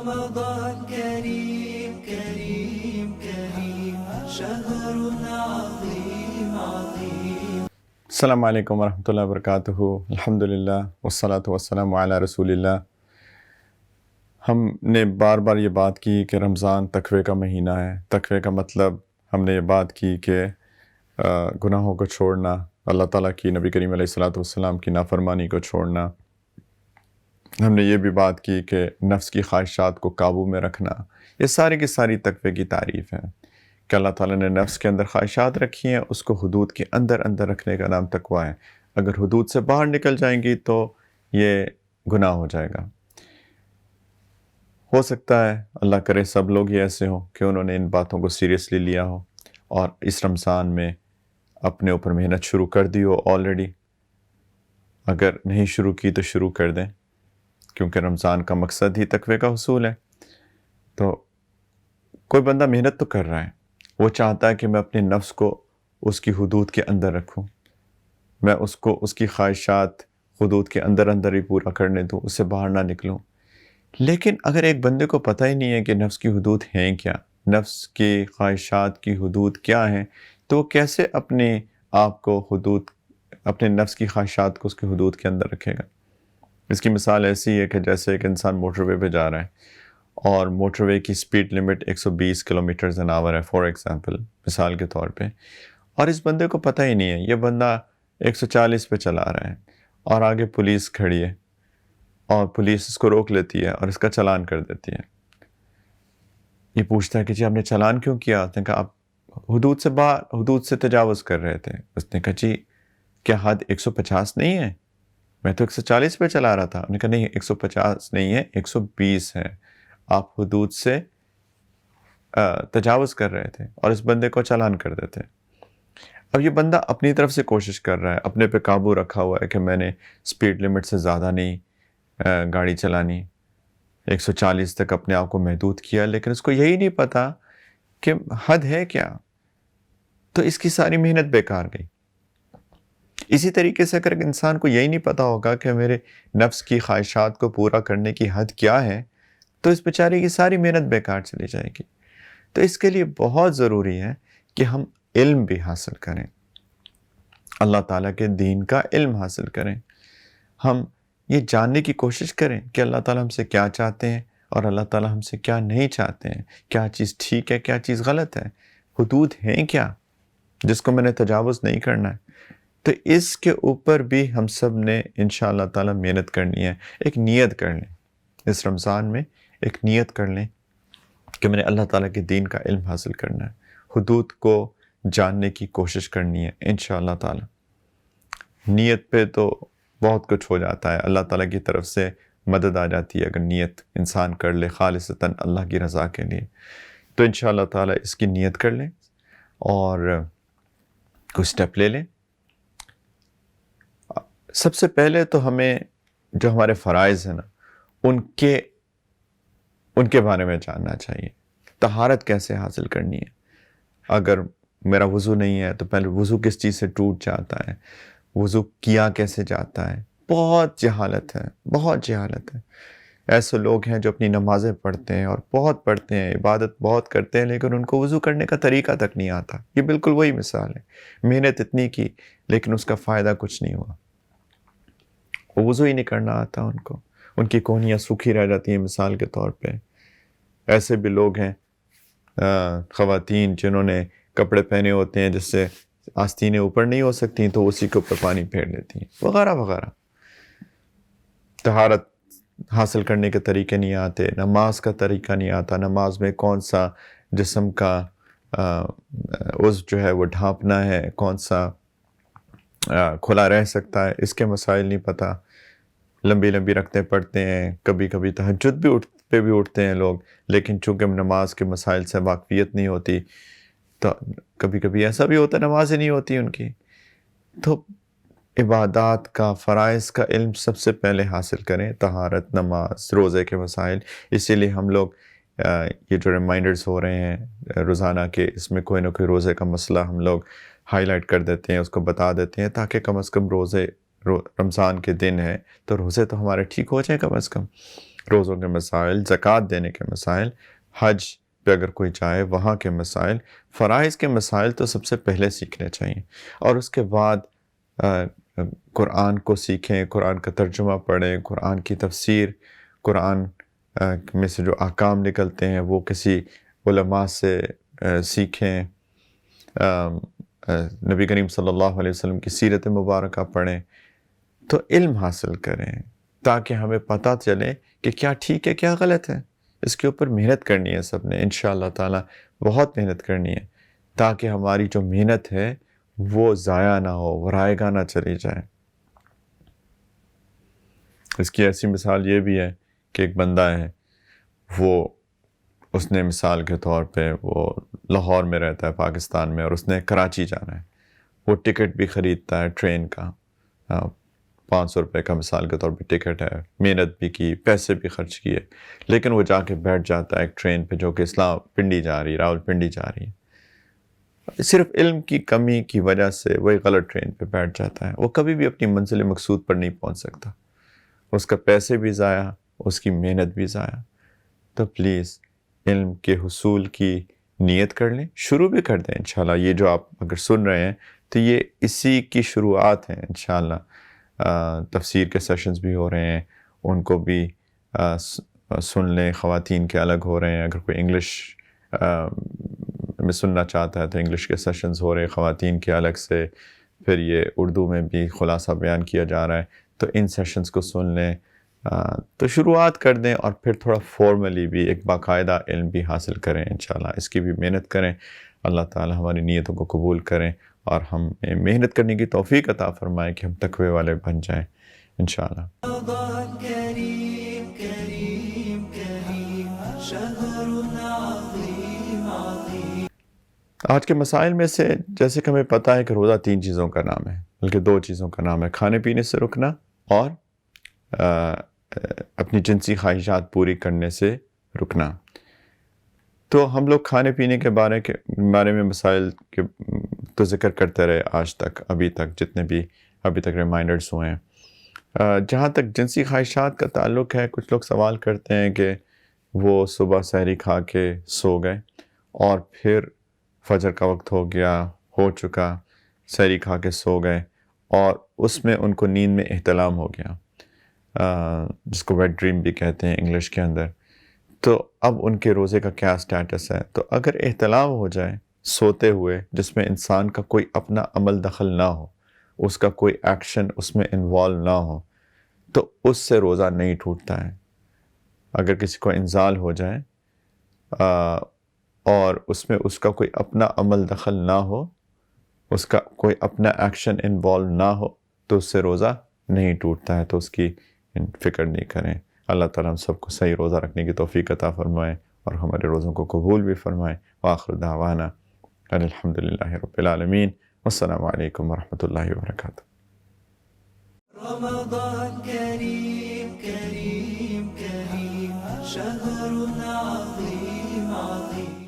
رمضان كريم كريم كريم شهر عظيم عظيم. السلام علیکم ورحمۃ اللہ وبرکاتہ. الحمدللہ والصلاۃ والسلام علی رسول اللہ. ہم نے بار بار یہ بات کی کہ رمضان تقوی کا مہینہ ہے. تقوی کا مطلب ہم نے یہ بات کی کہ گناہوں کو چھوڑنا، اللہ تعالیٰ کی، نبی کریم علیہ الصلاۃ والسلام کی نافرمانی کو چھوڑنا. ہم نے یہ بھی بات کی کہ نفس کی خواہشات کو قابو میں رکھنا. یہ ساری کی ساری تقوی کی تعریف ہے کہ اللہ تعالیٰ نے نفس کے اندر خواہشات رکھی ہیں، اس کو حدود کے اندر اندر رکھنے کا نام تقوی ہے. اگر حدود سے باہر نکل جائیں گی تو یہ گناہ ہو جائے گا. ہو سکتا ہے اللہ کرے سب لوگ ہی ایسے ہوں کہ انہوں نے ان باتوں کو سیریسلی لیا ہو اور اس رمضان میں اپنے اوپر محنت شروع کر دی ہو آلریڈی. اگر نہیں شروع کی تو شروع کر دیں، کیونکہ رمضان کا مقصد ہی تقوی کا حصول ہے. تو کوئی بندہ محنت تو کر رہا ہے، وہ چاہتا ہے کہ میں اپنے نفس کو اس کی حدود کے اندر رکھوں، میں اس کو اس کی خواہشات حدود کے اندر اندر ہی پورا کرنے دوں، اس سے باہر نہ نکلوں. لیکن اگر ایک بندے کو پتہ ہی نہیں ہے کہ نفس کی حدود ہیں کیا، نفس کی خواہشات کی حدود کیا ہیں، تو وہ کیسے اپنے آپ کو اپنے نفس کی خواہشات کو اس کی حدود کے اندر رکھے گا؟ اس کی مثال ایسی ہے کہ جیسے ایک انسان موٹر وے پہ جا رہا ہے اور موٹر وے کی speed limit 120 kilometres an hour ہے، فار ایگزامپل، مثال کے طور پہ. اور اس بندے کو پتہ ہی نہیں ہے، یہ بندہ 140 پہ چلا رہا ہے اور آگے پولیس کھڑی ہے اور پولیس اس کو روک لیتی ہے اور اس کا چلان کر دیتی ہے. یہ پوچھتا ہے کہ جی آپ نے چلان کیوں کیا؟ اس نے کہا آپ حدود سے تجاوز کر رہے تھے. اس نے کہا جی کیا حد 150 نہیں ہے؟ میں تو 140 پہ چلا رہا تھا. انہوں نے کہا نہیں، 150 نہیں ہے، 120 ہے، آپ حدود سے تجاوز کر رہے تھے، اور اس بندے کو چلان کر دیتے. اب یہ بندہ اپنی طرف سے کوشش کر رہا ہے، اپنے پہ قابو رکھا ہوا ہے کہ میں نے سپیڈ لمٹ سے زیادہ نہیں گاڑی چلانی، 140 تک اپنے آپ کو محدود کیا، لیکن اس کو یہی نہیں پتا کہ حد ہے کیا. تو اس کی ساری محنت بیکار گئی. اسی طریقے سے اگر انسان کو یہی نہیں پتا ہوگا کہ میرے نفس کی خواہشات کو پورا کرنے کی حد کیا ہے، تو اس بیچارے کی ساری محنت بیکار چلی جائے گی. تو اس کے لیے بہت ضروری ہے کہ ہم علم بھی حاصل کریں، اللہ تعالیٰ کے دین کا علم حاصل کریں. ہم یہ جاننے کی کوشش کریں کہ اللہ تعالیٰ ہم سے کیا چاہتے ہیں اور اللہ تعالیٰ ہم سے کیا نہیں چاہتے ہیں، کیا چیز ٹھیک ہے، کیا چیز غلط ہے، حدود ہیں کیا جس کو میں نے تجاوز نہیں کرنا ہے. تو اس کے اوپر بھی ہم سب نے انشاءاللہ تعالیٰ محنت کرنی ہے. ایک نیت کر لیں، اس رمضان میں ایک نیت کر لیں کہ میں نے اللہ تعالیٰ کے دین کا علم حاصل کرنا ہے، حدود کو جاننے کی کوشش کرنی ہے. انشاءاللہ تعالیٰ نیت پہ تو بہت کچھ ہو جاتا ہے، اللہ تعالیٰ کی طرف سے مدد آ جاتی ہے اگر نیت انسان کر لے خالصتاً اللہ کی رضا کے لیے. تو انشاءاللہ تعالیٰ اس کی نیت کر لیں اور کچھ سٹیپ لے لیں. سب سے پہلے تو ہمیں جو ہمارے فرائض ہیں نا، ان کے بارے میں جاننا چاہیے. طہارت کیسے حاصل کرنی ہے؟ اگر میرا وضو نہیں ہے تو پہلے وضو کس چیز سے ٹوٹ جاتا ہے، وضو کیا کیسے جاتا ہے. بہت جہالت ہے، بہت جہالت ہے. ایسے لوگ ہیں جو اپنی نمازیں پڑھتے ہیں اور بہت پڑھتے ہیں، عبادت بہت کرتے ہیں، لیکن ان کو وضو کرنے کا طریقہ تک نہیں آتا. یہ بالکل وہی مثال ہے، محنت اتنی کی لیکن اس کا فائدہ کچھ نہیں ہوا. وضو ہی نہیں کرنا آتا ان کی کونیاں سوکھی رہ جاتی ہیں. مثال کے طور پہ ایسے بھی لوگ ہیں، خواتین جنہوں نے کپڑے پہنے ہوتے ہیں جس سے آستینیں اوپر نہیں ہو سکتی تو اسی کے اوپر پانی پھیر لیتی ہیں، وغیرہ وغیرہ. طہارت حاصل کرنے کے طریقے نہیں آتے، نماز کا طریقہ نہیں آتا، نماز میں کون سا جسم کا عضو جو ہے وہ ڈھانپنا ہے، کون سا کھلا رہ سکتا ہے، اس کے مسائل نہیں پتہ. لمبی لمبی رکھتے پڑھتے ہیں، کبھی کبھی تہجد پہ بھی اٹھتے ہیں لوگ، لیکن چونکہ نماز کے مسائل سے واقفیت نہیں ہوتی تو کبھی کبھی ایسا بھی ہوتا ہے نماز ہی نہیں ہوتی ان کی. تو عبادات کا، فرائض کا علم سب سے پہلے حاصل کریں، طہارت، نماز، روزے کے مسائل. اسی لیے ہم لوگ یہ جو ریمائنڈرز ہو رہے ہیں روزانہ کے، اس میں کوئی نہ کوئی روزے کا مسئلہ ہم لوگ ہائی لائٹ کر دیتے ہیں، اس کو بتا دیتے ہیں تاکہ کم از کم رمضان کے دن ہے تو روزے تو ہمارے ٹھیک ہو جائیں کم از کم. روزوں کے مسائل، زکوٰۃ دینے کے مسائل، حج پہ اگر کوئی جائے وہاں کے مسائل، فرائض کے مسائل تو سب سے پہلے سیکھنے چاہیے، اور اس کے بعد قرآن کو سیکھیں، قرآن کا ترجمہ پڑھیں، قرآن کی تفسیر، قرآن میں سے جو احکام نکلتے ہیں وہ کسی علماء سے سیکھیں، نبی کریم صلی اللہ علیہ وسلم کی سیرت مبارکہ پڑھیں، تو علم حاصل کریں تاکہ ہمیں پتہ چلے کہ کیا ٹھیک ہے کیا غلط ہے۔ اس کے اوپر محنت کرنی ہے سب نے انشاءاللہ تعالی، بہت محنت کرنی ہے تاکہ ہماری جو محنت ہے وہ ضائع نہ ہو، وہ رائے گاہ نہ چلی جائے۔ اس کی ایسی مثال یہ بھی ہے کہ ایک بندہ ہے، اس نے مثال کے طور پہ وہ لاہور میں رہتا ہے پاکستان میں، اور اس نے کراچی جانا ہے، وہ ٹکٹ بھی خریدتا ہے ٹرین کا، 500 روپے کا مثال کے طور پہ ٹکٹ ہے، محنت بھی کی، پیسے بھی خرچ کیے، لیکن وہ جا کے بیٹھ جاتا ہے ایک ٹرین پہ جو کہ اسلام پنڈی جا رہی ہے، راول پنڈی جا رہی ہے۔ صرف علم کی کمی کی وجہ سے وہی غلط ٹرین پہ بیٹھ جاتا ہے، وہ کبھی بھی اپنی منزل مقصود پر نہیں پہنچ سکتا، اس کا پیسے بھی ضائع، اس کی محنت بھی ضائع۔ تو پلیز علم کے حصول کی نیت کر لیں، شروع بھی کر دیں انشاءاللہ۔ یہ جو آپ اگر سن رہے ہیں تو یہ اسی کی شروعات ہیں انشاءاللہ۔ تفسیر کے سیشنز بھی ہو رہے ہیں، ان کو بھی سن لیں، خواتین کے الگ ہو رہے ہیں، اگر کوئی انگلش میں سننا چاہتا ہے تو انگلش کے سیشنز ہو رہے ہیں خواتین کے الگ سے، پھر یہ اردو میں بھی خلاصہ بیان کیا جا رہا ہے، تو ان سیشنز کو سن لیں، تو شروعات کر دیں، اور پھر تھوڑا فارملی بھی ایک باقاعدہ علم بھی حاصل کریں انشاءاللہ۔ اس کی بھی محنت کریں، اللہ تعالی ہماری نیتوں کو قبول کریں اور ہمیں محنت کرنے کی توفیق عطا فرمائے کہ ہم تقوی والے بن جائیں انشاءاللہ۔ رمضان کریم کریم کریم شہر عظیم عظیم۔ آج کے مسائل میں سے جیسے کہ ہمیں پتہ ہے کہ روزہ 3 چیزوں کا نام ہے، بلکہ 2 چیزوں کا نام ہے، کھانے پینے سے رکنا اور اپنی جنسی خواہشات پوری کرنے سے رکنا۔ تو ہم لوگ کھانے پینے کے بارے میں مسائل کے تو ذکر کرتے رہے آج تک، ابھی تک جتنے بھی ابھی تک ریمائنڈرز ہوئے ہیں۔ جہاں تک جنسی خواہشات کا تعلق ہے، کچھ لوگ سوال کرتے ہیں کہ وہ صبح سحری کھا کے سو گئے اور پھر فجر کا وقت ہو چکا، سحری کھا کے سو گئے، اور اس میں ان کو نیند میں احتلام ہو گیا، جس کو ویٹ ڈریم بھی کہتے ہیں انگلش کے اندر۔ تو اب ان کے روزے کا کیا سٹیٹس ہے؟ تو اگر احتلام ہو جائے سوتے ہوئے، جس میں انسان کا کوئی اپنا عمل دخل نہ ہو، اس کا کوئی ایکشن اس میں انوالو نہ ہو، تو اس سے روزہ نہیں ٹوٹتا ہے۔ اگر کسی کو انزال ہو جائے اور اس میں اس کا کوئی اپنا عمل دخل نہ ہو، اس کا کوئی اپنا ایکشن انوالو نہ ہو، تو اس سے روزہ نہیں ٹوٹتا ہے، تو اس کی فکر نہیں کریں۔ اللہ تعالیٰ ہم سب کو صحیح روزہ رکھنے کی توفیق عطا فرمائے اور ہمارے روزوں کو قبول بھی فرمائے۔ وآخر دعوانا الحمدللہ رب العالمین، والسلام علیکم ورحمۃ اللہ وبرکاتہ۔ رمضان کریم کریم کریم شہر عظیم عظیم۔